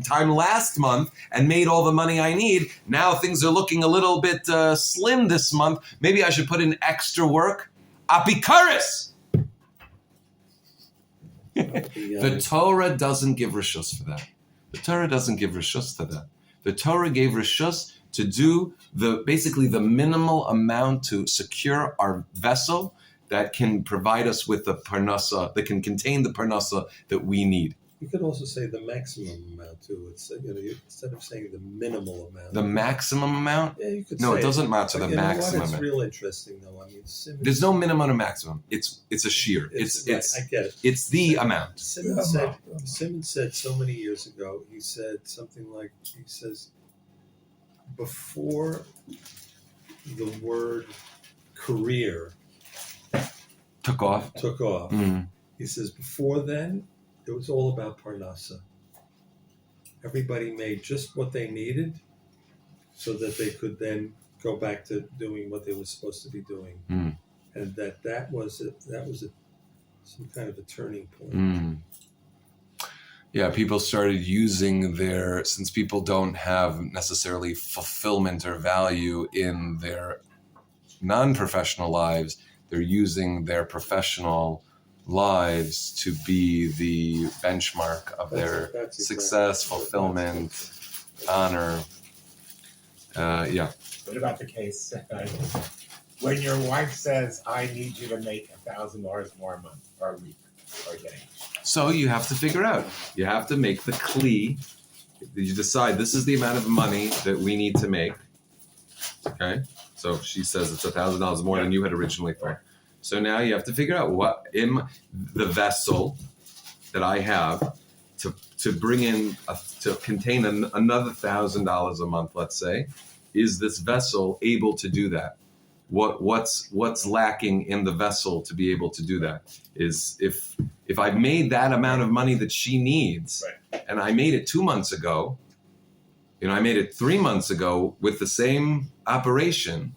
time last month and made all the money I need. Now things are looking a little bit slim this month. Maybe I should put in extra work. Apikaris! The Torah doesn't give reshus for that. The Torah doesn't give reshus to that. The Torah gave reshus to do basically the minimal amount to secure our vessel that can provide us with the parnasa, that can contain the parnasa that we need. You could also say the maximum amount too. It's instead of saying the minimal amount. The maximum amount? Yeah, you could. No, say it doesn't matter the maximum. It's real interesting though. I mean, there's no minimum or maximum. It's a shear. It's I get it. It's the amount. Simmons said so many years ago. He said something like, he says, before the word career took off. Mm-hmm. He says before then it was all about parnasa. Everybody made just what they needed so that they could then go back to doing what they were supposed to be doing. And that was some kind of a turning point. Yeah, people started using since people don't have necessarily fulfillment or value in their non-professional lives, they're using their professional lives to be the benchmark of their success, fulfillment, honor. Yeah. What about the case when your wife says, I need you to make $1,000 more a month or a week or a day? So you have to figure out. You have to make the kli. You decide this is the amount of money that we need to make. Okay? So if she says it's $1,000 more than you had originally thought. So now you have to figure out what in the vessel that I have to bring in to contain another $1,000 a month. Let's say, is this vessel able to do that? What's lacking in the vessel to be able to do that? Is if I've made that amount of money that she needs, right, and I made it 2 months ago, I made it 3 months ago with the same operation.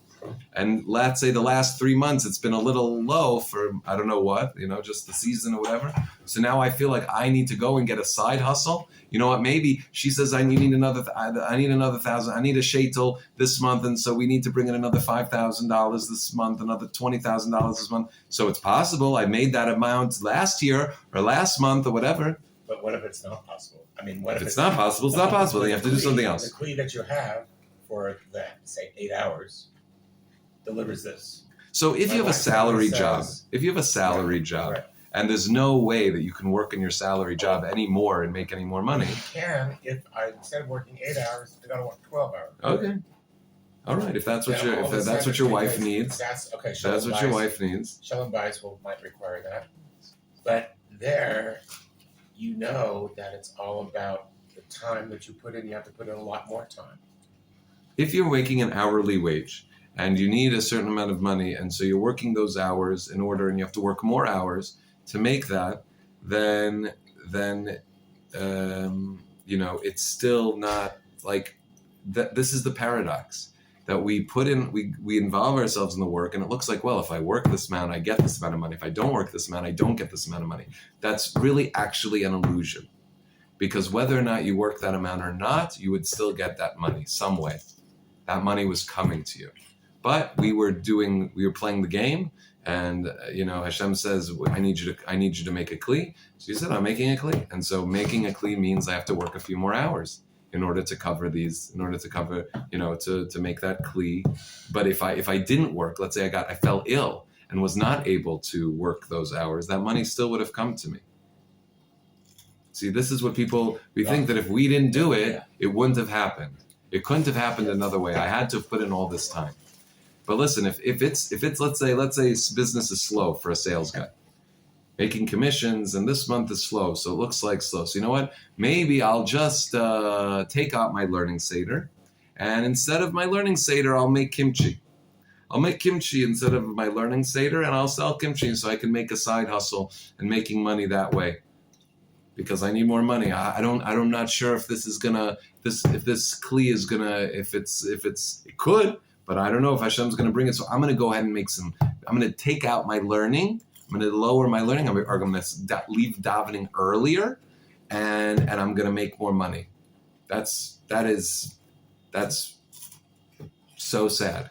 And let's say the last 3 months, it's been a little low for, I don't know what, just the season or whatever. So now I feel like I need to go and get a side hustle. You know what? Maybe she says, I need another 1,000. I need a shaitel this month. And so we need to bring in another $5,000 this month, another $20,000 this month. So it's possible I made that amount last year or last month or whatever. But what if it's not possible? I mean, what if it's not possible? It's not possible. Then you have to do something else. The kli that you have for that, say, 8 hours, delivers this. So if you have a salary job, Right. and there's no way that you can work in your salary job anymore and make any more money. You can if instead of working 8 hours, I got to work 12 hours. Okay. All right. If that's what your wife needs. That's what your wife needs. Shalom Bayis might require that. But there, that it's all about the time that you put in. You have to put in a lot more time. If you're making an hourly wage and you need a certain amount of money, and so you're working those hours in order, and you have to work more hours to make that, then it's still not like that. This is the paradox that we put in. We involve ourselves in the work, and it looks like, well, if I work this amount, I get this amount of money. If I don't work this amount, I don't get this amount of money. That's really actually an illusion, because whether or not you work that amount or not, you would still get that money some way. That money was coming to you, but we were playing the game. And Hashem says, I need you to make a kli. So you said, I'm making a kli. And so making a kli means I have to work a few more hours in order to cover to make that kli. But if I didn't work, let's say I fell ill and was not able to work those hours, that money still would have come to me. See, this is what we think that if we didn't do it, it wouldn't have happened. It couldn't have happened another way. I had to have put in all this time. But listen, if it's let's say business is slow for a sales guy, making commissions, and this month is slow, so it looks like slow. So you know what? Maybe I'll just take out my learning seder, and instead of my learning seder, I'll make kimchi. I'll make kimchi instead of my learning seder, and I'll sell kimchi so I can make a side hustle and making money that way. Because I need more money. I'm not sure if this is gonna if this kli is gonna if it could. But I don't know if Hashem's going to bring it. So I'm going to go ahead and I'm going to take out my learning. I'm going to lower my learning. I'm going to leave davening earlier, and I'm going to make more money. That's so sad.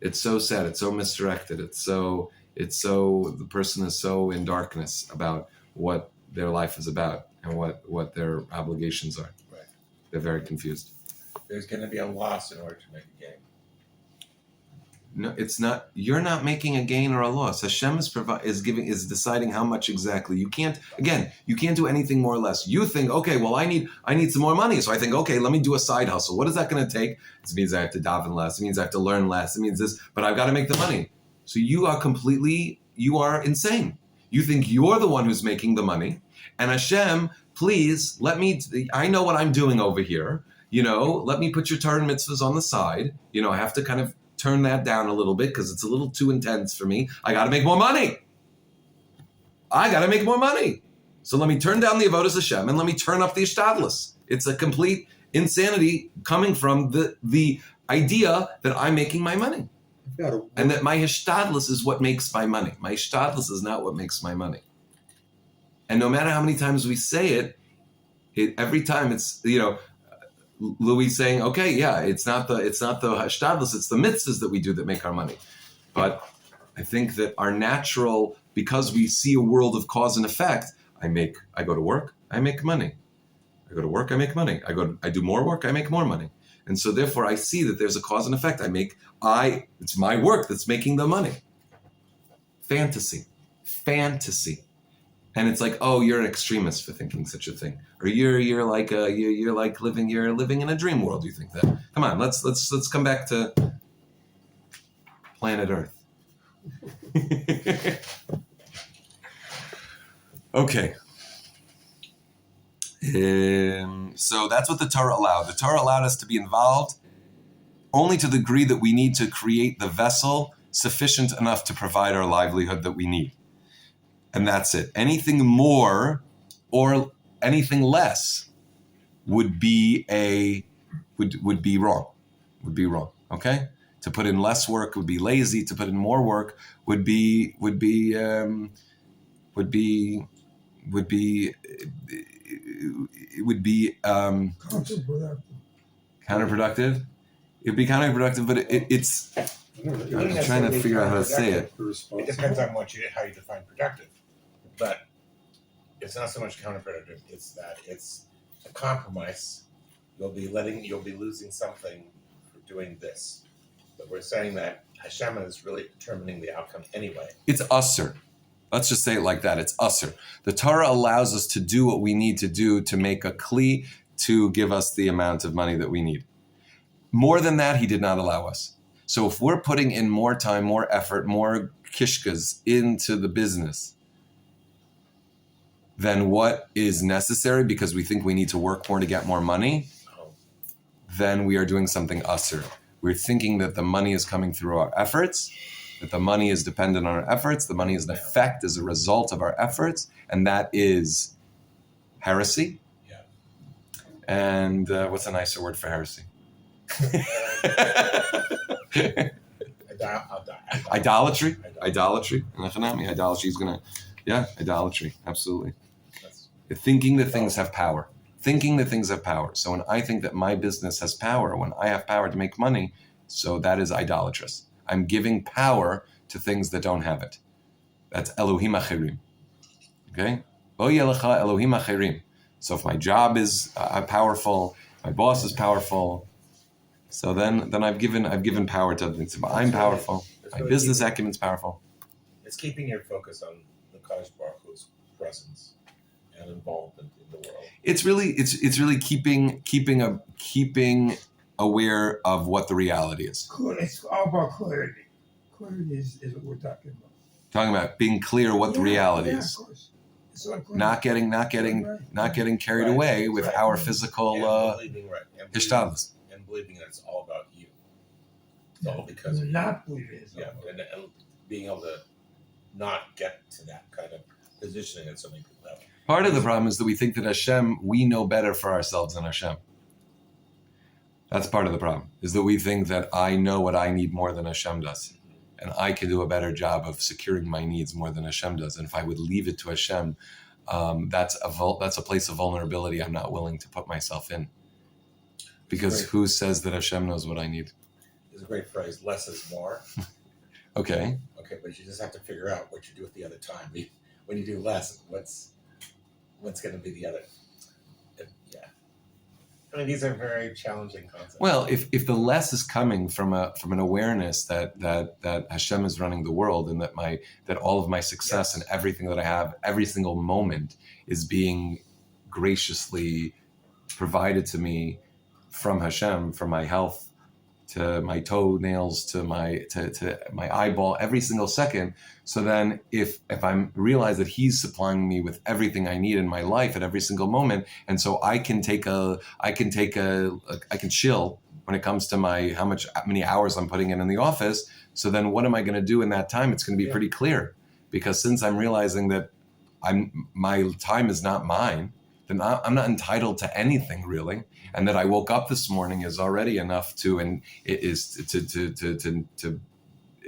It's so sad. It's so misdirected. It's so the person is so in darkness about what their life is about and what their obligations are. Right. They're very confused. There's going to be a loss in order to make a gain. No, it's not. You're not making a gain or a loss. Hashem is deciding how much exactly. You can't do anything more or less. You think, okay, well, I need some more money. So I think, okay, let me do a side hustle. What is that going to take? It means I have to daven less. It means I have to learn less. It means this, but I've got to make the money. So you are insane. You think you're the one who's making the money. And Hashem, please I know what I'm doing over here. Let me put your Torah and mitzvahs on the side. I have to kind of turn that down a little bit because it's a little too intense for me. I got to make more money. So let me turn down the avodas Hashem and let me turn up the Hishtadlus. It's a complete insanity coming from the idea that I'm making my money. And that my Hishtadlus is what makes my money. My Hishtadlus is not what makes my money. And no matter how many times we say it every time it's, Louis saying, okay, yeah, it's not the Hishtadlus, it's the mitzvahs that we do that make our money. But I think that our natural, because we see a world of cause and effect, I go to work, I make money. I go to work, I make money. I do more work, I make more money. And so therefore I see that there's a cause and effect. It's my work that's making the money. Fantasy. And it's like, oh, you're an extremist for thinking such a thing, or you're living in a dream world. You think that? Come on, let's come back to planet Earth. Okay. So that's what the Torah allowed. The Torah allowed us to be involved only to the degree that we need to create the vessel sufficient enough to provide our livelihood that we need. And that's it. Anything more or anything less would be wrong. Okay? To put in less work would be lazy. To put in more work would be counterproductive. It'd be counterproductive, but it's. I'm trying to figure out how to say it. It depends on how you define productive. But it's not so much counterproductive. It's that it's a compromise. You'll be losing something for doing this. But we're saying that Hashem is really determining the outcome anyway. It's usser. Let's just say it like that. It's usser. The Torah allows us to do what we need to do to make a kli to give us the amount of money that we need. More than that, he did not allow us. So if we're putting in more time, more effort, more kishkas into the business than what is necessary because we think we need to work more to get more money, then we are doing something usser. We're thinking that the money is coming through our efforts, that the money is dependent on our efforts, the money is an effect as a result of our efforts, and that is heresy. Yeah. And what's a nicer word for heresy? Idolatry. Idolatry. Idolatry is gonna, idolatry. Absolutely. Thinking that things have power. Thinking that things have power. So when I think that my business has power, when I have power to make money, so that is idolatrous. I'm giving power to things that don't have it. That's Elohim Achirim. Okay? Lo yelecha Elohim Achirim. So if my job is powerful, my boss is powerful, so then I've given power to other things. If I'm powerful, my business acumen is powerful. It's keeping your focus on the Kadosh Baruch Hu's presence and involvement in the world. It's really keeping aware of what the reality is. It's all about clarity. Clarity is what we're talking about. Talking about being clear what the reality is. Of course. It's like Not getting carried away with our physical Hishtadlus. And believing that it's all about you. It's all because of not believing it. and being able to not get to that kind of positioning that so many people have. Part of the problem is that we think that Hashem, we know better for ourselves than Hashem. That's part of the problem, is that we think that I know what I need more than Hashem does. And I can do a better job of securing my needs more than Hashem does. And if I would leave it to Hashem, that's a place of vulnerability I'm not willing to put myself in. Because who says that Hashem knows what I need? There's a great phrase, less is more. Okay. Okay, but you just have to figure out what you do with the other time. When you do less, what's going to be the other? Yeah. I mean, these are very challenging concepts. Well, if the less is coming from an awareness that Hashem is running the world, and that all of my success and everything that I have, every single moment, is being graciously provided to me from Hashem, from my health to my toenails to my eyeball, every single second. So then, if I'm realize that He's supplying me with everything I need in my life at every single moment, and so I can chill when it comes to how many hours I'm putting in the office. So then, what am I going to do in that time? It's going to be pretty clear, because since I'm realizing that my time is not mine, then I'm not entitled to anything really. And that I woke up this morning is already enough to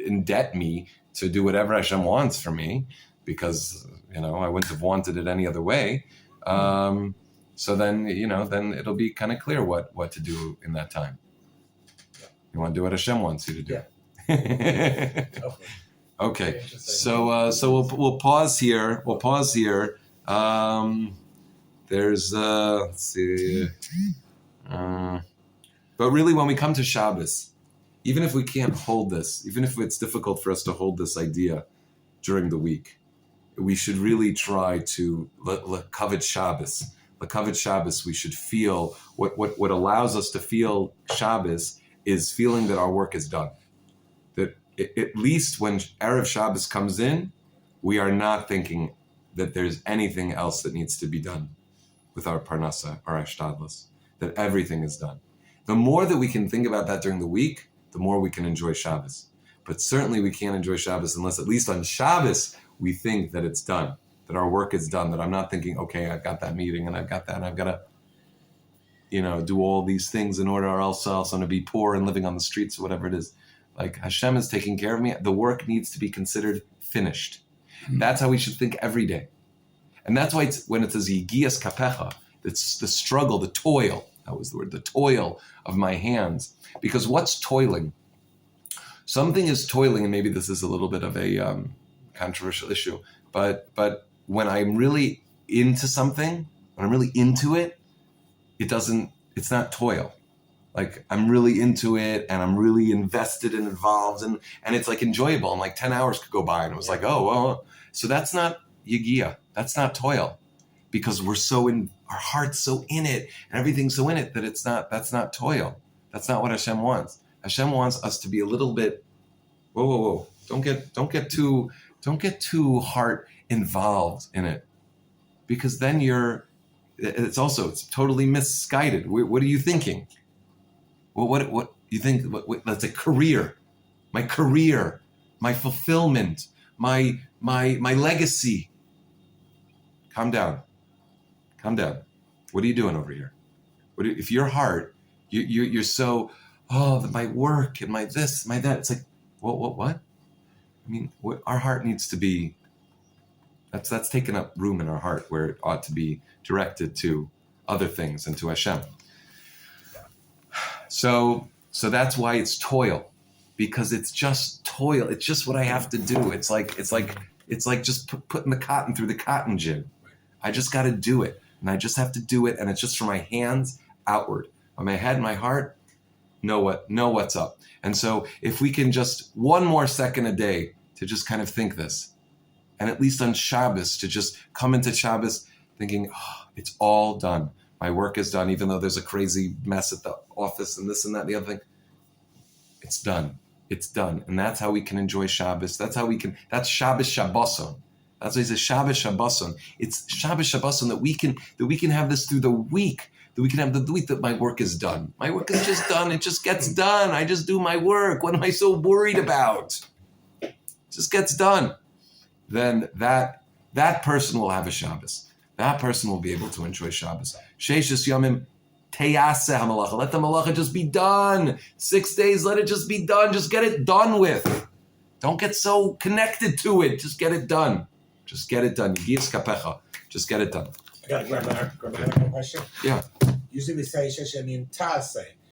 indebt me to do whatever Hashem wants for me, because I wouldn't have wanted it any other way. So then then it'll be kind of clear what to do in that time. You want to do what Hashem wants you to do. Yeah. Okay. So we'll pause here. There's let's see. But really, when we come to Shabbos, even if we can't hold this, even if it's difficult for us to hold this idea during the week, we should really try to covet Shabbos. Covet Shabbos, we should feel what allows us to feel Shabbos is feeling that our work is done. That at least when Erev Shabbos comes in, we are not thinking that there's anything else that needs to be done with our Parnasa, our Hishtadlus, that everything is done. The more that we can think about that during the week, the more we can enjoy Shabbos. But certainly we can't enjoy Shabbos unless at least on Shabbos we think that it's done, that our work is done, that I'm not thinking, okay, I've got that meeting and I've got that and I've got to, do all these things in order or else I'm going to be poor and living on the streets or whatever it is. Like Hashem is taking care of me. The work needs to be considered finished. Mm-hmm. That's how we should think every day. And that's why when it says Yigias Kapecha, it's the struggle, the toil. That was the word, the toil of my hands. Because what's toiling? Something is toiling, and maybe this is a little bit of a controversial issue, but when I'm really into something, when I'm really into it, it's not toil. Like I'm really into it and I'm really invested and involved and it's like enjoyable, and like 10 hours could go by and it was like, oh, well, so that's not Yigia. That's not toil, because we're so in our heart's so in it and everything's so in it that that's not toil. That's not what Hashem wants. Hashem wants us to be a little bit, whoa. Don't get too heart involved in it, because then it's totally misguided. What are you thinking? Well, what you think? Let's say career. My career my fulfillment, my legacy. Calm down. What are you doing over here? If your heart, you're so, my work and my this, my that. It's like, what? I mean, our heart needs to be. That's taken up room in our heart where it ought to be directed to other things and to Hashem. So that's why it's toil, because it's just toil. It's just what I have to do. It's like just putting the cotton through the cotton gin. I just got to do it, and I just have to do it, and it's just from my hands outward. On my head, my heart, know what's up. And so if we can just one more second a day to just kind of think this, and at least on Shabbos to just come into Shabbos thinking, it's all done. My work is done, even though there's a crazy mess at the office and this and that and the other thing. It's done. It's done. And that's how we can enjoy Shabbos. That's Shabbos Shabboson. That's why he says Shabbos Shabboson. It's Shabbos Shabboson that we can have this through the week. That we can have the week that my work is done. My work is just done. It just gets done. I just do my work. What am I so worried about? It just gets done. Then that person will have a Shabbos. That person will be able to enjoy Shabbos. Sheishis Yomim Teyaseh HaMalacha. Let the malacha just be done. 6 days, let it just be done. Just get it done with. Don't get so connected to it. Just get it done. Just get it done. Yigis Kapecha. Just get it done. I got a grammatical question. Yeah. Usually we say Sheshanim Taseh.